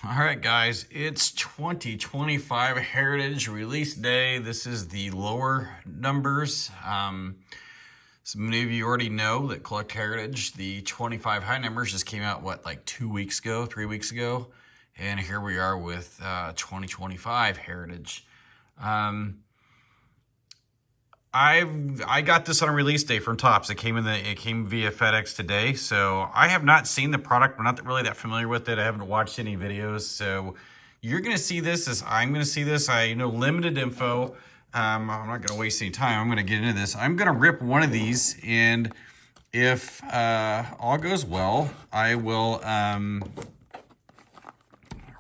All right, guys, it's 2025 Heritage release day. This is the lower numbers. So many of you already know that collect Heritage. The 25 high numbers just came out, like 2 weeks ago, 3 weeks ago? And here we are with 2025 Heritage. I got this on a release day from Topps. It came via FedEx today. So I have not seen the product. I'm not really that familiar with it. I haven't watched any videos. So you're gonna see this as I'm gonna see this. I know limited info. I'm not gonna waste any time. I'm gonna get into this. I'm gonna rip one of these, and if all goes well, I will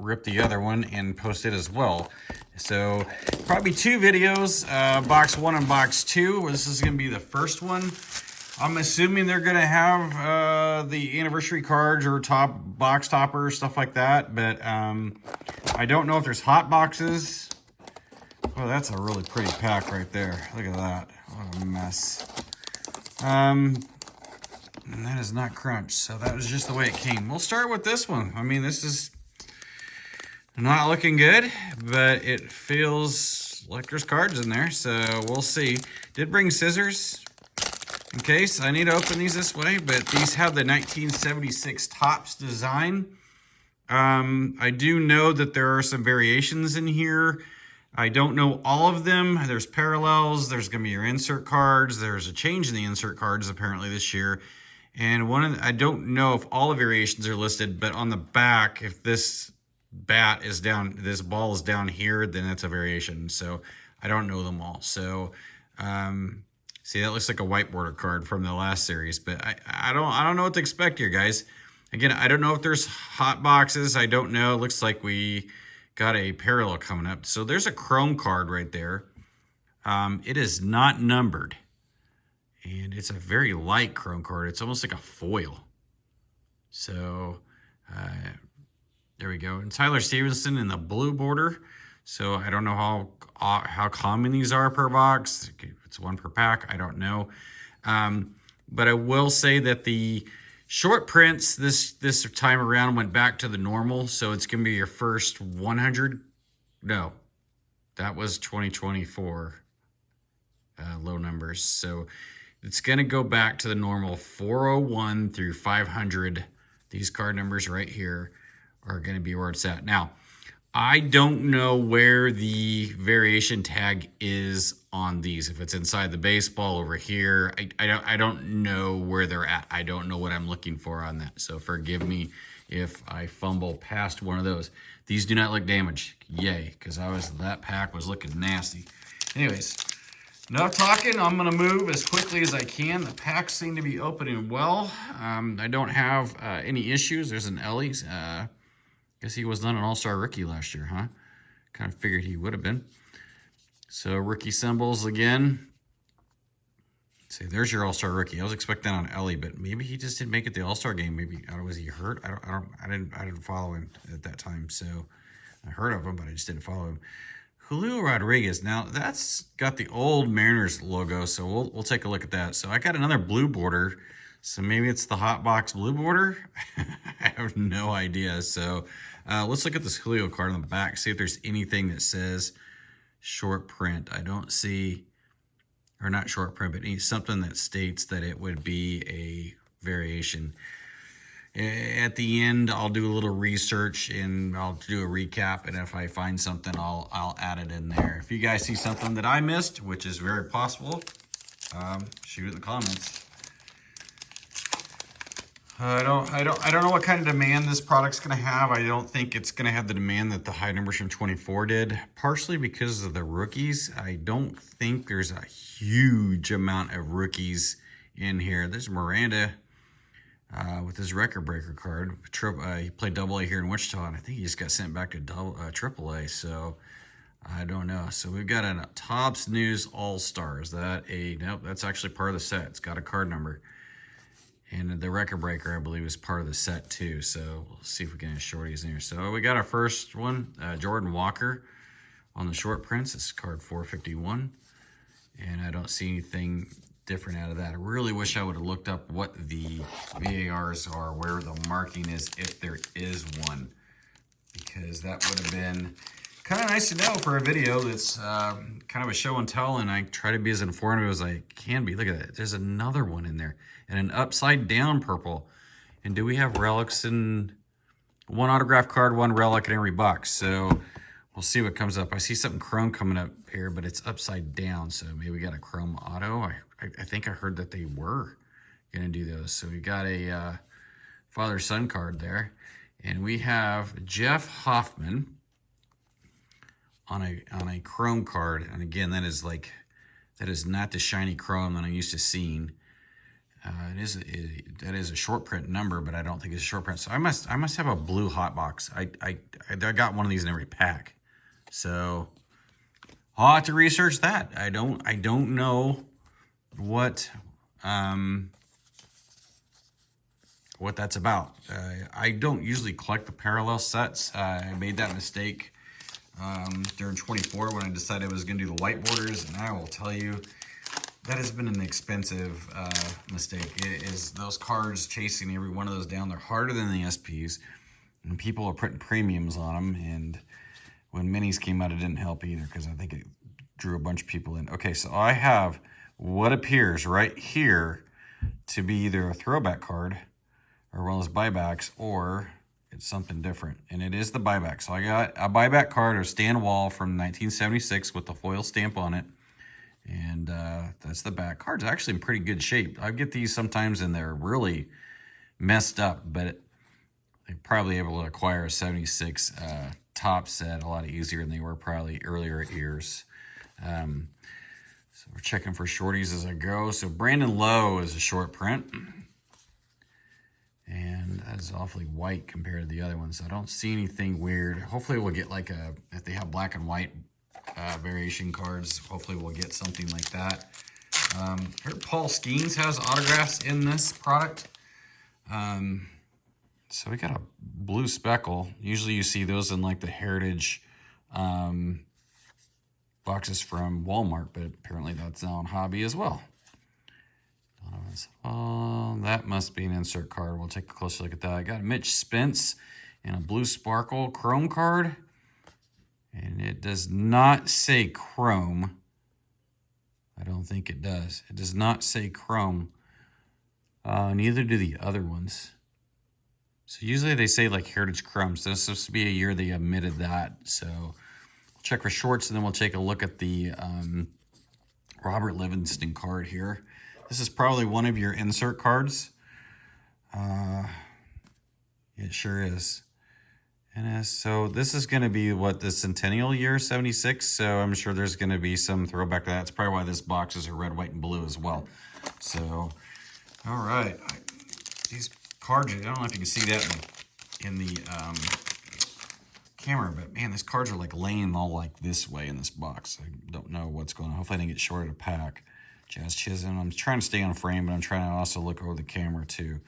rip the other one and post it as well. So probably two videos, box one and box two. This is gonna be the first one. I'm assuming they're gonna have the anniversary cards or top box toppers, stuff like that. But I don't know if there's hot boxes. Oh, that's a really pretty pack right there. Look at that, what a mess. And that is not crunch, so that was just the way it came. We'll start with this one. I mean, this is not looking good, but it feels like there's cards in there, so we'll see. Did bring scissors in case I need to open these this way, but these have the 1976 Topps design. I do know that there are some variations in here. I don't know all of them. There's parallels, there's gonna be your insert cards, there's a change in the insert cards apparently this year. And I don't know if all the variations are listed, but on the back, if this bat is down, this ball is down here, then it's a variation. So I don't know them all. So see, that looks like a whiteboarder card from the last series, but I don't know what to expect here, guys. Again, I don't know if there's hot boxes. I don't know. It looks like we got a parallel coming up. So there's a chrome card right there. It is not numbered, and it's a very light chrome card. It's almost like a foil. So there we go. And Tyler Stevenson in the blue border. So I don't know how common these are per box. It's one per pack. I don't know. But I will say that the short prints this time around went back to the normal. So it's going to be your first 100. No, that was 2024 low numbers. So it's going to go back to the normal 401 through 500. These card numbers right here are going to be where it's at. Now, I don't know where the variation tag is on these. If it's inside the baseball over here, I don't know where they're at. I don't know what I'm looking for on that. So forgive me if I fumble past one of those. These do not look damaged. Yay, because that pack was looking nasty. Anyways, enough talking. I'm going to move as quickly as I can. The packs seem to be opening well. I don't have any issues. There's an Ellie's. Guess he was not an all-star rookie last year, huh? Kind of figured he would have been. So rookie symbols again. See, there's your all-star rookie. I was expecting that on Ellie, but maybe he just didn't make it the all-star game. Maybe was he hurt? I didn't follow him at that time. So I heard of him, but I just didn't follow him. Julio Rodriguez. Now that's got the old Mariners logo, so we'll take a look at that. So I got another blue border. So maybe it's the hot box blue border. I have no idea. So let's look at this Julio card on the back, see if there's anything that says short print. I don't see, or not short print, but something that states that it would be a variation. At the end, I'll do a little research and I'll do a recap. And if I find something, I'll add it in there. If you guys see something that I missed, which is very possible, shoot it in the comments. I don't know what kind of demand this product's going to have. I don't think it's going to have the demand that the high numbers from 24 did, partially because of the rookies. I don't think there's a huge amount of rookies in here. There's Miranda with his record breaker card. He played Double A here in Wichita, and I think he just got sent back to Triple A. So I don't know. So we've got a Topps News All-Star. Is that nope, that's actually part of the set. It's got a card number. And the record breaker, I believe, is part of the set too. So we'll see if we can get shorties in here. So we got our first one, Jordan Walker on the short prints. This is card 451. And I don't see anything different out of that. I really wish I would have looked up what the VARs are, where the marking is, if there is one. because that would have been kind of nice to know for a video that's kind of a show and tell, and I try to be as informative as I can be. Look at that. There's another one in there, and an upside down purple. And do we have relics in one autograph card, one relic in every box? So we'll see what comes up. I see something chrome coming up here, but it's upside down, so maybe we got a chrome auto. I think I heard that they were gonna do those. So we got a father-son card there, and we have Jeff Hoffman on a chrome card. And again, that is not the shiny chrome that I'm used to seeing. That is a short print number, but I don't think it's a short print. So I must have a blue hot box. I got one of these in every pack. So I'll have to research that. I don't know what that's about. I don't usually collect the parallel sets. I made that mistake during 24 when I decided I was going to do the white borders, and I will tell you that has been an expensive mistake. It is those cards, chasing every one of those down. They're harder than the SPs, and people are putting premiums on them. And when minis came out, it didn't help either because I think it drew a bunch of people in. Okay, so I have what appears right here to be either a throwback card or one of those buybacks, or it's something different. And it is the buyback. So I got a buyback card of Stan Wall from 1976 with the foil stamp on it. And that's the back. Card's actually in pretty good shape. I get these sometimes and they're really messed up, but they're probably able to acquire a 76 top set a lot easier than they were probably earlier years. So we're checking for shorties as I go. So Brandon Lowe is a short print. And that is awfully white compared to the other ones. So I don't see anything weird. Hopefully we'll get like if they have black and white variation cards, hopefully we'll get something like that. I heard Paul Skeens has autographs in this product. So we got a blue speckle. Usually you see those in like the Heritage boxes from Walmart, but apparently that's now on Hobby as well. Oh, that must be an insert card. We'll take a closer look at that. I got Mitch Spence and a blue sparkle chrome card. And it does not say chrome. I don't think it does. It does not say chrome. Neither do the other ones. So usually they say like Heritage Chrome. So this is supposed to be a year they omitted that. So we'll check for shorts, and then we'll take a look at the Robert Livingston card here. This is probably one of your insert cards. It sure is. And so this is going to be what, the Centennial year, 76. So I'm sure there's going to be some throwback to that. That's probably why this box is a red, white, and blue as well. So, all right. These cards, I don't know if you can see that in the camera, but man, these cards are like laying all like this way in this box. I don't know what's going on. Hopefully I didn't get short of a pack. Jazz Chisholm. I'm trying to stay on frame, but I'm trying to also look over the camera too.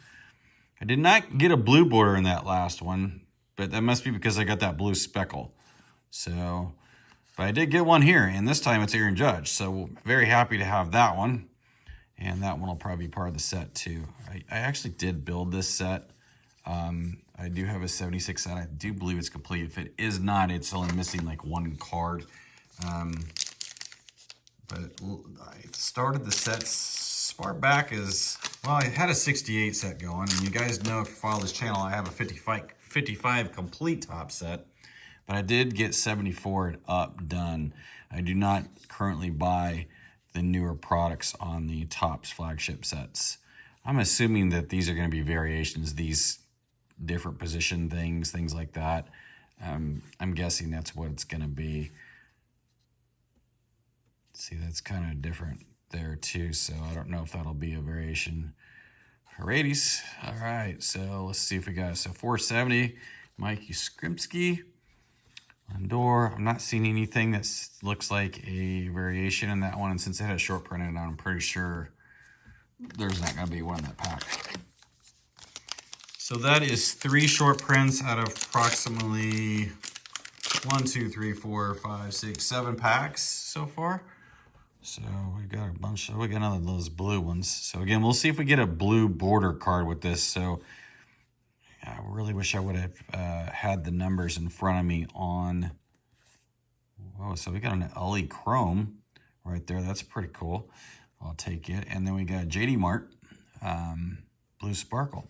I did not get a blue border in that last one, but that must be because I got that blue speckle. So, but I did get one here, and this time it's Aaron Judge. So very happy to have that one. And that one will probably be part of the set too. I actually did build this set. I do have a 76 set. I do believe it's complete. If it is not, it's only missing like one card. But I started the sets far back as, well, I had a 68 set going. And you guys know, if you follow this channel, I have a 55 complete top set. But I did get 74 and up done. I do not currently buy the newer products on the Topps flagship sets. I'm assuming that these are going to be variations, these different position things like that. I'm guessing that's what it's going to be. See, that's kind of different there too, so I don't know if that'll be a variation. Alrighties, all right, so let's see if we got, so 470, Mike Yastrzemski, Lindor. I'm not seeing anything that looks like a variation in that one, and since it had a short print in it, I'm pretty sure there's not going to be one in that pack. So that is 3 short prints out of approximately 1, 2, 3, 4, 5, 6, 7 packs so far. So we got a bunch. We got another of those blue ones. So again, we'll see if we get a blue border card with this. So I really wish I would have had the numbers in front of me on. Oh, so we got an LE Chrome right there. That's pretty cool. I'll take it. And then we got JD Mart Blue Sparkle.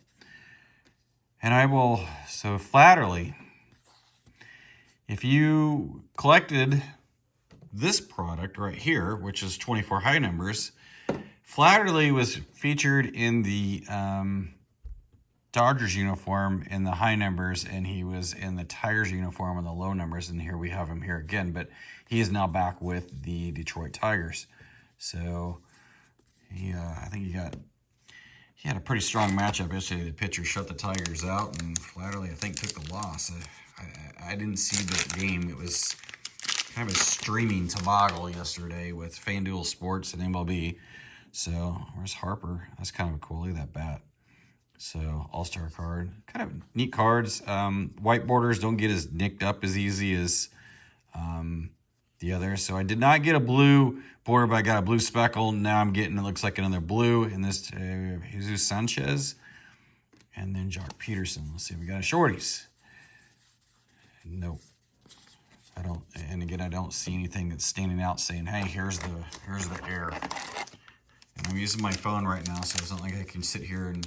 And I will, so Flatterly, if you collected this product right here, which is 24 high numbers, Flatterly was featured in the Dodgers uniform in the high numbers, and he was in the Tigers uniform in the low numbers, and here we have him here again, but he is now back with the Detroit Tigers. So he, I think he had a pretty strong matchup yesterday. The pitcher shut the Tigers out, and Flatterly, I think, took the loss. I didn't see the game. It was kind of a streaming toboggle yesterday with FanDuel Sports and MLB. So where's Harper? That's kind of cool. Look at that bat. So all-star card, kind of neat cards. White borders don't get as nicked up as easy as the others. So I did not get a blue border, but I got a blue speckle. Now I'm getting, it looks like another blue in this Jesus Sanchez. And then Jock Peterson. Let's see if we got a shorties. Nope. I don't, and again, I don't see anything that's standing out saying, hey, here's the air. And I'm using my phone right now, so it's not like I can sit here and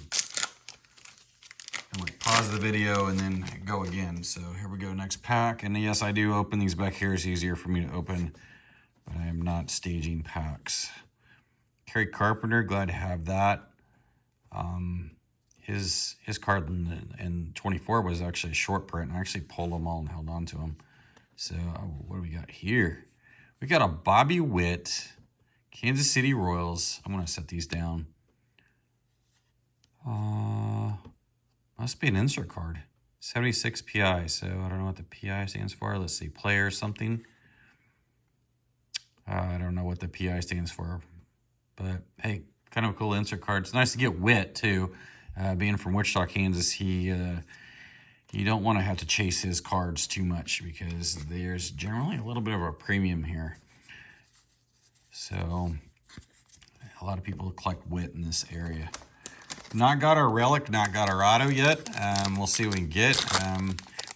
like pause the video and then go again. So here we go, next pack. And yes, I do open these back here. It's easier for me to open, but I am not staging packs. Kerry Carpenter, glad to have that. His card in 24 was actually a short print. I actually pulled them all and held on to them. So what do we got here? We got a Bobby Witt, Kansas City Royals. I'm going to set these down. Must be an insert card. 76 PI. So I don't know what the PI stands for. Let's see. Player something. I don't know what the PI stands for. But hey, kind of a cool insert card. It's nice to get Witt too. Being from Wichita, Kansas, you don't want to have to chase his cards too much because there's generally a little bit of a premium here. So a lot of people collect Witt in this area. Not got our relic, not got our auto yet. We'll see what we can get.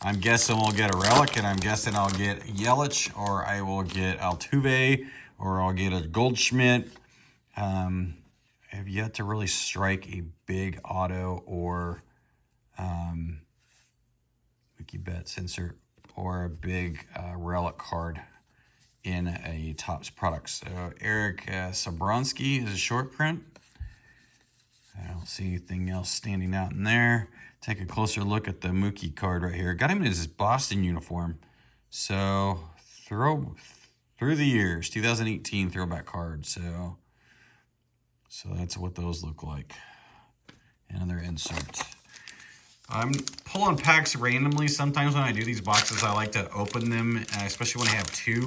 I'm guessing we'll get a relic, and I'm guessing I'll get Yelich, or I will get Altuve, or I'll get a Goldschmidt. I have yet to really strike a big auto or Mookie Betts insert or a big relic card in a Topps product. So Eric Sabronsky is a short print. I don't see anything else standing out in there. Take a closer look at the Mookie card right here. Got him in his Boston uniform. So through the years, 2018 throwback card. So that's what those look like. Another insert. I'm pulling packs randomly. Sometimes when I do these boxes, I like to open them, especially when I have two,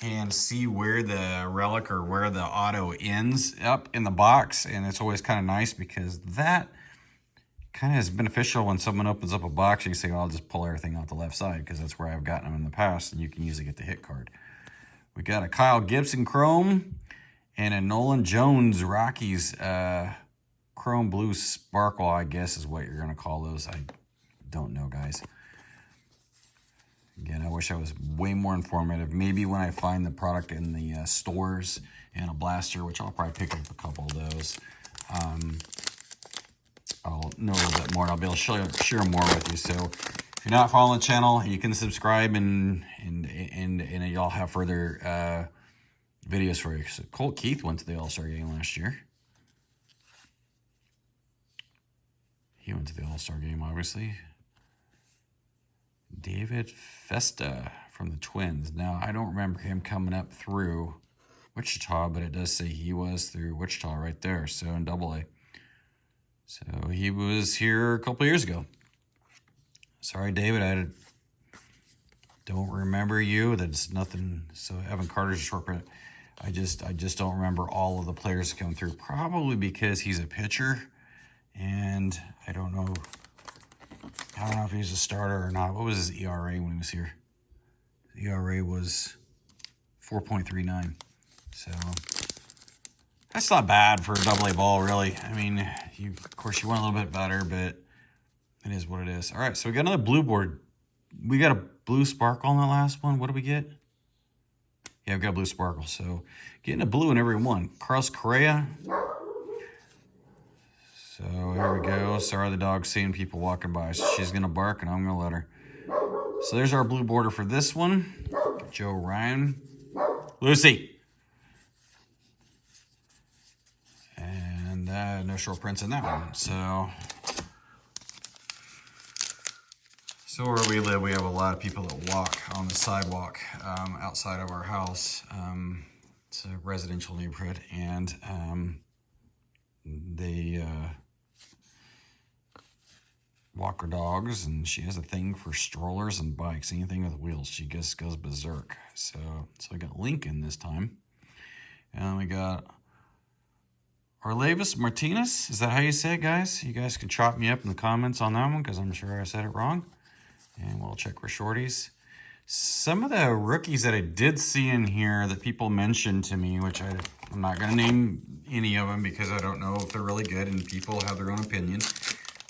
and see where the relic or where the auto ends up in the box. And it's always kind of nice because that kind of is beneficial when someone opens up a box and you say, oh, I'll just pull everything out the left side because that's where I've gotten them in the past, and you can usually get the hit card. We got a Kyle Gibson Chrome and a Nolan Jones Rockies Chrome Blue Sparkle, I guess is what you're going to call those. I don't know, guys. Again, I wish I was way more informative. Maybe when I find the product in the stores and a blaster, which I'll probably pick up a couple of those, I'll know a little bit more and I'll be able to share more with you. So if you're not following the channel, you can subscribe and y'all have further videos for you. So Colt Keith went to the All-Star game last year. He went to the All-Star game, obviously. David Festa from the Twins. Now, I don't remember him coming up through Wichita, but it does say he was through Wichita right there, so in AA. So he was here a couple years ago. Sorry, David, I don't remember you. That's nothing. So Evan Carter's a short print. I just don't remember all of the players that come through, probably because he's a pitcher, and I don't know if he's a starter or not. What was his ERA when he was here? The ERA was 4.39. So that's not bad for a AA ball, really. I mean, of course, you want a little bit better, but It is what it is. All right, so we got another blue board. We got a blue sparkle on the last one. What do we get? Yeah, we got a blue sparkle. So getting a blue in every one. Carlos Correa. So here we go. Sorry, the dog's seeing people walking by. So she's going to bark, and I'm going to let her. So there's our blue border for this one. Joe Ryan. Lucy. And no short prints in that one. So where we live, we have a lot of people that walk on the sidewalk outside of our house. It's a residential neighborhood, and they walk her dogs, and she has a thing for strollers and bikes. Anything with wheels, she just goes berserk. So we got Lincoln this time, and we got Orlevis Martinez. Is that how you say it, guys? You guys can chop me up in the comments on that one, because I'm sure I said it wrong. And we'll check for shorties. Some of the rookies that I did see in here that people mentioned to me, which I'm not going to name any of them because I don't know if they're really good and people have their own opinion.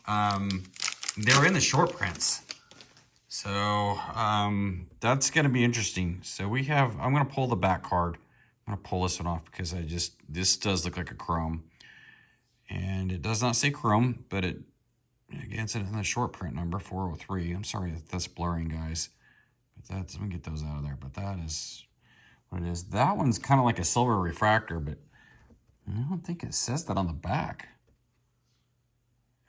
They're in the short prints. So that's going to be interesting. So I'm going to pull the back card. I'm going to pull this one off because this does look like a chrome. And it does not say chrome, but again, it's in the short print number, 403. I'm sorry if that's blurring, guys. But let me get those out of there. But that is what it is. That one's kind of like a silver refractor, but I don't think it says that on the back.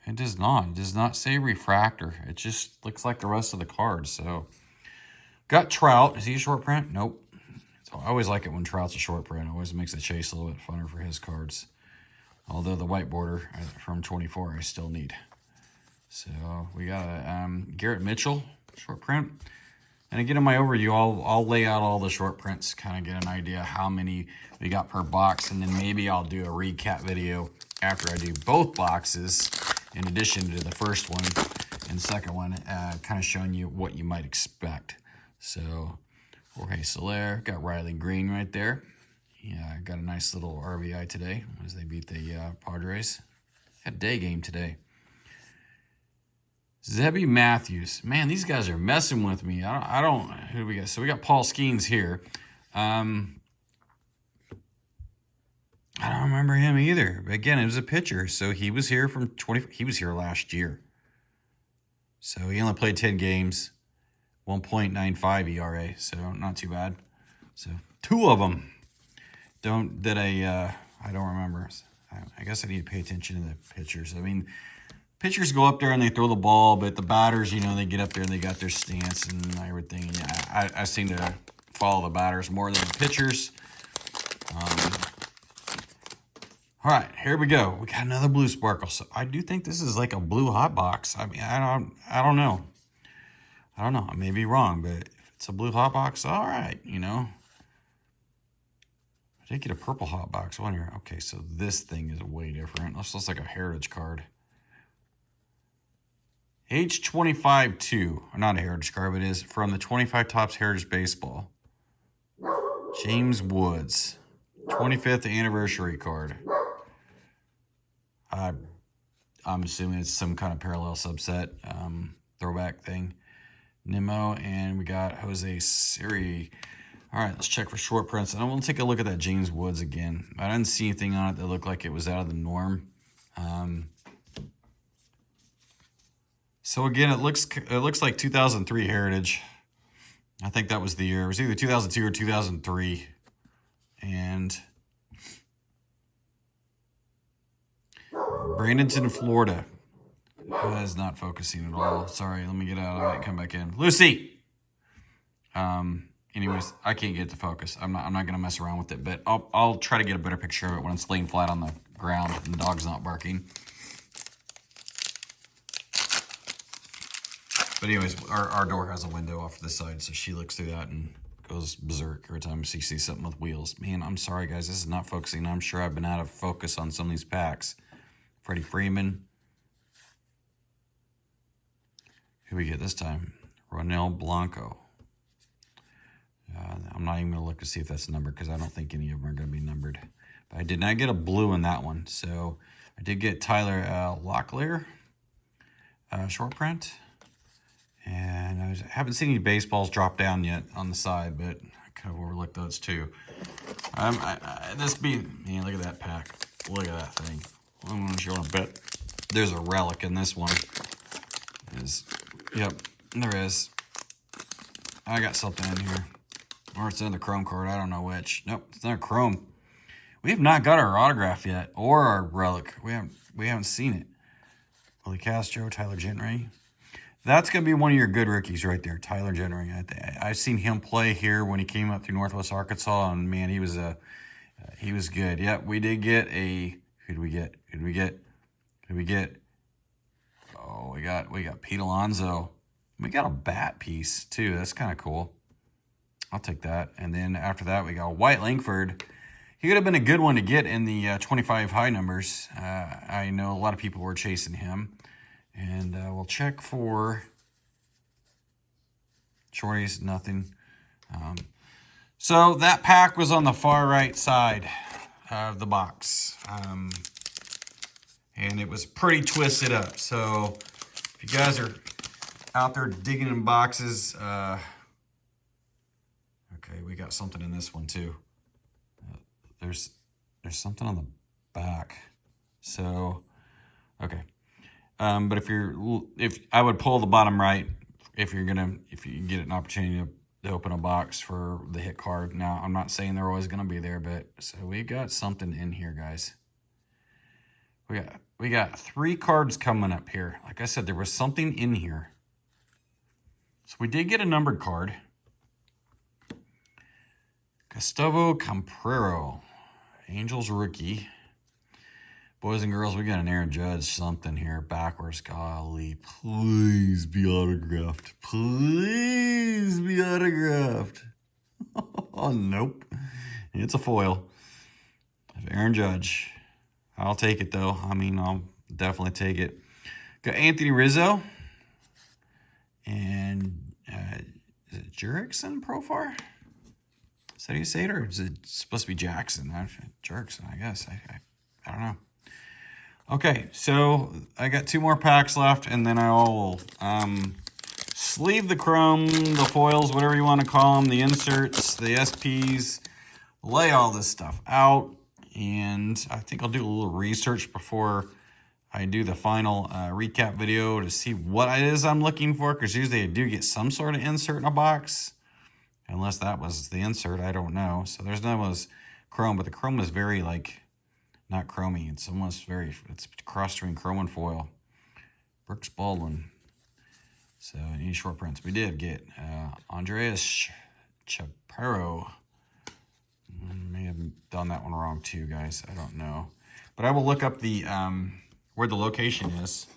It does not. It does not say refractor. It just looks like the rest of the cards. So, got Trout. Is he a short print? Nope. So I always like it when Trout's a short print. It always makes the chase a little bit funner for his cards. Although the white border from 24 I still need. So we got a Garrett Mitchell short print. And again, in my overview, I'll lay out all the short prints, kind of get an idea how many we got per box, and then maybe I'll do a recap video after I do both boxes, in addition to the first one and second one, kind of showing you what you might expect. So Jorge Soler, got Riley Green right there. Yeah, got a nice little RBI today as they beat the Padres. Had a day game today. Zebby Matthews. Man, these guys are messing with me. I don't who do we got? So we got Paul Skeens here. I don't remember him either. But again, it was a pitcher. So he was here he was here last year. So he only played 10 games, 1.95 ERA. So not too bad. So two of them I don't remember. I guess I need to pay attention to the pitchers. I mean, pitchers go up there and they throw the ball, but the batters, they get up there and they got their stance and everything. And yeah, I seem to follow the batters more than the pitchers. All right, here we go. We got another blue sparkle. So I do think this is like a blue hot box. I mean, I don't know. I may be wrong, but if it's a blue hot box, all right, I did get a purple hot box one here. Okay, so this thing is way different. This looks like a Heritage card. H25-2, not a Heritage card, but it is from the 25 Topps Heritage Baseball. James Woods, 25th anniversary card. I'm assuming it's some kind of parallel subset, throwback thing. Nimmo, and we got Jose Siri. All right, let's check for short prints. And I want to take a look at that James Woods again. I didn't see anything on it that looked like it was out of the norm. So again, it looks like 2003 Heritage. I think that was the year. It was either 2002 or 2003. And Bradenton, Florida. That is not focusing at all. Sorry, let me get out of it and come back in. Lucy! Anyways, I can't get it to focus. I'm not going to mess around with it, but I'll try to get a better picture of it when it's laying flat on the ground and the dog's not barking. But anyways, our door has a window off to the side, so she looks through that and goes berserk every time she sees something with wheels. Man, I'm sorry, guys. This is not focusing. I'm sure I've been out of focus on some of these packs. Freddie Freeman. Who we get this time? Ronel Blanco. I'm not even going to look to see if that's numbered because I don't think any of them are going to be numbered. But I did not get a blue in that one. So I did get Tyler Locklear. short print. And I haven't seen any baseballs drop down yet on the side, but I kind of overlooked those too. Man, look at that pack. Look at that thing. I'm going to show a bit. There's a relic in this one. Yep, there is. I got something in here. Or it's in the chrome card. I don't know which. Nope, it's not chrome. We have not got our autograph yet, or our relic. We haven't seen it. Willie Castro, Tyler Gentry. That's going to be one of your good rookies right there, Tyler Gentry. I've seen him play here when he came up through Northwest Arkansas, and man, he was good. Yep, we did get a. Who did we get? Oh, we got Pete Alonso. We got a bat piece too. That's kind of cool. I'll take that. And then after that, we got White Langford. He could have been a good one to get in the 25 high numbers. I know a lot of people were chasing him. And we'll check for shorties, nothing. So that pack was on the far right side of the box. And it was pretty twisted up. So if you guys are out there digging in boxes, okay, we got something in this one too. There's something on the back. So, okay. But if I would pull the bottom right, if you get an opportunity to open a box for the hit card. Now, I'm not saying they're always going to be there, but so we got something in here, guys. We got 3 cards coming up here. Like I said, there was something in here. So we did get a numbered card. Gustavo Camprero, Angels rookie. Boys and girls, we got an Aaron Judge something here backwards. Golly, please be autographed. Please be autographed. Oh, nope. It's a foil of Aaron Judge. I'll take it, though. I mean, I'll definitely take it. Got Anthony Rizzo. And is it Jurickson Profar? Is that how you say it? Or is it supposed to be Jackson? Jurickson, I guess. I don't know. Okay, so I got 2 more packs left, and then I will sleeve the chrome, the foils, whatever you want to call them, the inserts, the SPs, lay all this stuff out, and I think I'll do a little research before I do the final recap video to see what it is I'm looking for, because usually I do get some sort of insert in a box, unless that was the insert, I don't know. So there's no was chrome, but the chrome is very like, not chromey. It's almost it's cross between chrome and foil. Brooks Baldwin. So any short prints. We did get Andres Chaparro. May have done that one wrong too, guys. I don't know. But I will look up the where the location is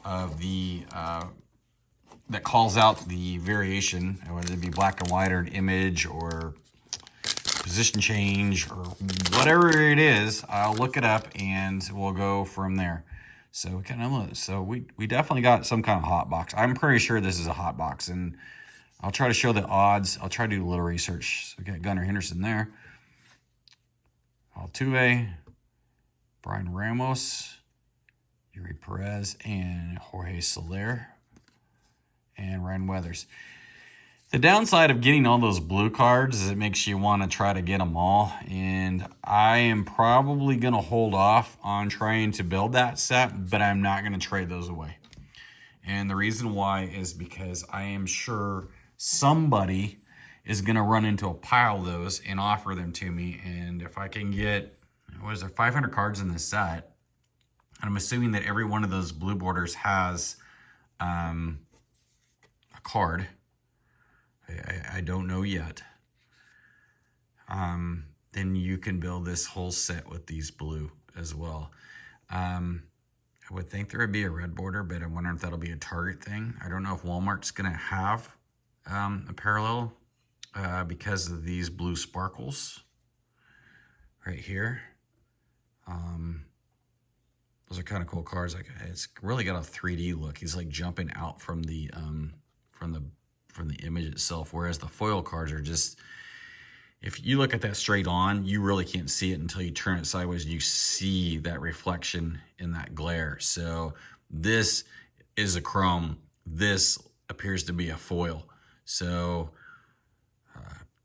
of the that calls out the variation, whether it be black and white or an image or position change or whatever it is. I'll look it up and we'll go from there. So we definitely got some kind of hot box. I'm pretty sure this is a hot box, and I'll try to show the odds. I'll try to do a little research. So we got Gunnar Henderson there, Altuve, Brian Ramos, Yuri Perez, and Jorge Soler, and Ryan Weathers. The downside of getting all those blue cards is it makes you want to try to get them all. And I am probably going to hold off on trying to build that set, but I'm not going to trade those away. And the reason why is because I am sure somebody is going to run into a pile of those and offer them to me. And if I can get, 500 cards in this set, I'm assuming that every one of those blue borders has a card. I don't know yet. Then you can build this whole set with these blue as well. I would think there would be a red border, but I wonder if that'll be a Target thing. I don't know if Walmart's going to have a parallel because of these blue sparkles right here. Those are kind of cool cards. Like, it's really got a 3D look. He's like jumping out from the image itself, whereas the foil cards are just, if you look at that straight on, you really can't see it until you turn it sideways. You see that reflection in that glare. So this is a chrome. This appears to be a foil. So,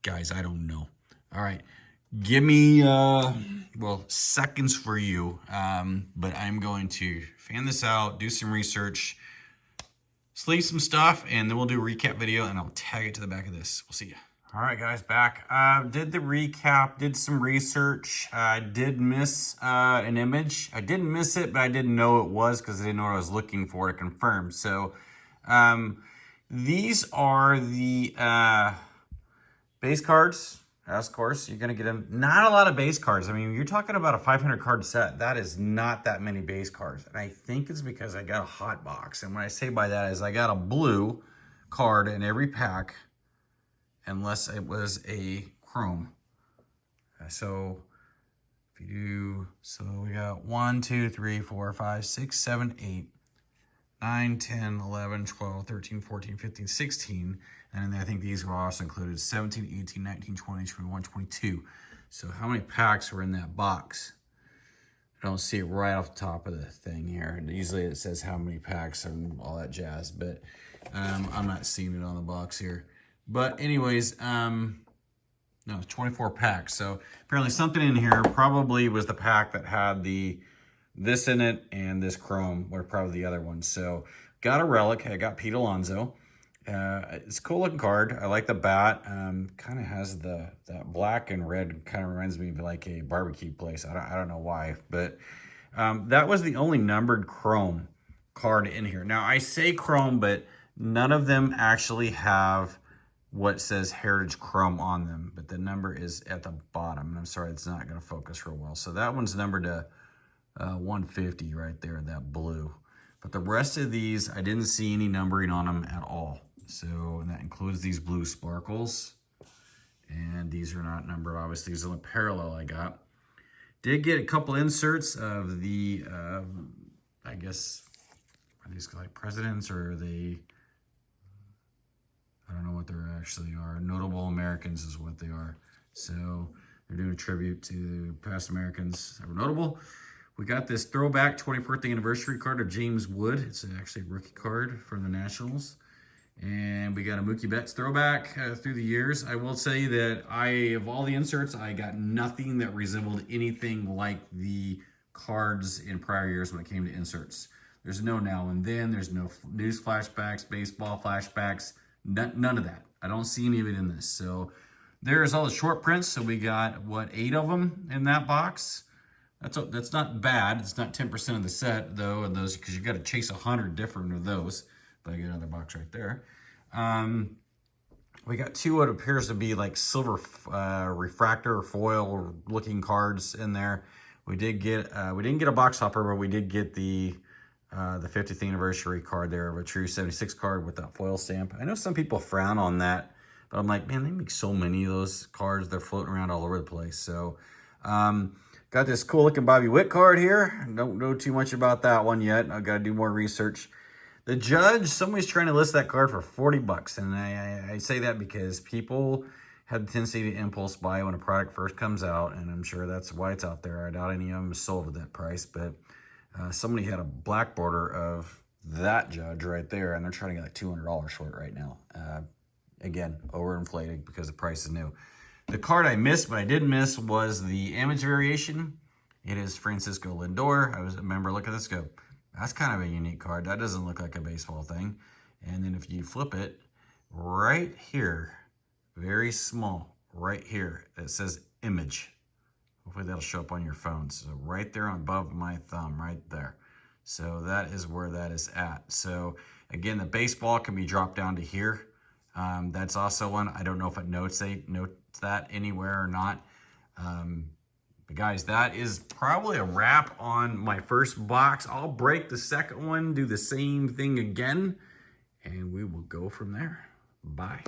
guys, I don't know. All right. Give me, well, seconds for you. But I'm going to fan this out, do some research, sleeve some stuff, and then we'll do a recap video, and I'll tag it to the back of this. We'll see you. All right, guys, back. Did the recap, did some research. I did miss an image. I didn't miss it, but I didn't know it was because I didn't know what I was looking for to confirm. So these are the base cards. Of course, you're going to get them. Not a lot of base cards. I mean, you're talking about a 500 card set. That is not that many base cards. And I think it's because I got a hot box. And what I say by that is I got a blue card in every pack, unless it was a chrome. So if you do, so we got 1, 2, 3, 4, 5, 6, 7, 8, 9, 10, 11, 12, 13, 14, 15, 16. And then I think these were also included 17, 18, 19, 20, 21, 22. So how many packs were in that box? I don't see it right off the top of the thing here. And usually it says how many packs and all that jazz, but I'm not seeing it on the box here. But anyways, no, it's 24 packs. So apparently something in here probably was the pack that had this in it and this chrome, or probably the other one. So got a relic. I got Pete Alonso. It's a cool looking card. I like the bat. Kind of has that black and red. Kind of reminds me of like a barbecue place. I don't know why, but that was the only numbered chrome card in here. Now I say chrome, but none of them actually have what says Heritage Chrome on them, but the number is at the bottom. And I'm sorry, it's not going to focus real well. So that one's numbered to 150 right there, that blue. But the rest of these, I didn't see any numbering on them at all. So, and that includes these blue sparkles. And these are not numbered, obviously. These are the parallel I got. Did get a couple inserts of the, I guess, are these like presidents or the, I don't know what they actually are. Notable Americans is what they are. So they're doing a tribute to past Americans that were notable. We got this throwback 24th anniversary card of James Wood. It's actually a rookie card from the Nationals. And we got a Mookie Betts throwback through the years. I will say that of all the inserts, I got nothing that resembled anything like the cards in prior years when it came to inserts. There's no now and then. There's no news flashbacks, baseball flashbacks, none of that. I don't see any of it in this. So there's all the short prints. So we got, what, 8 of them in that box. That's not bad. It's not 10% of the set, though, and those, because you got to chase 100 different of those. But I get another box right there. We got 2 what appears to be like silver refractor foil looking cards in there. We didn't get a box hopper, but we did get the 50th anniversary card there of a true 76 card with that foil stamp. I know some people frown on that, but I'm like, man, they make so many of those cards. They're floating around all over the place. So got this cool looking Bobby Witt card here. Don't know too much about that one yet. I've got to do more research. The Judge, somebody's trying to list that card for 40 bucks. And I say that because people have the tendency to impulse buy when a product first comes out. And I'm sure that's why it's out there. I doubt any of them is sold at that price. But somebody had a black border of that Judge right there. And they're trying to get like $200 for it right now. Again, overinflated because the price is new. The card I missed, but I did miss, was the image variation. It is Francisco Lindor. I was a member. Look at this go. That's kind of a unique card. That doesn't look like a baseball thing. And then if you flip it, right here, very small, right here, it says image. Hopefully that'll show up on your phone. So right there above my thumb, right there. So that is where that is at. So again, the baseball can be dropped down to here. That's also one. I don't know if it notes that anywhere or not. But guys, that is probably a wrap on my first box. I'll break the second one, do the same thing again, and we will go from there. Bye.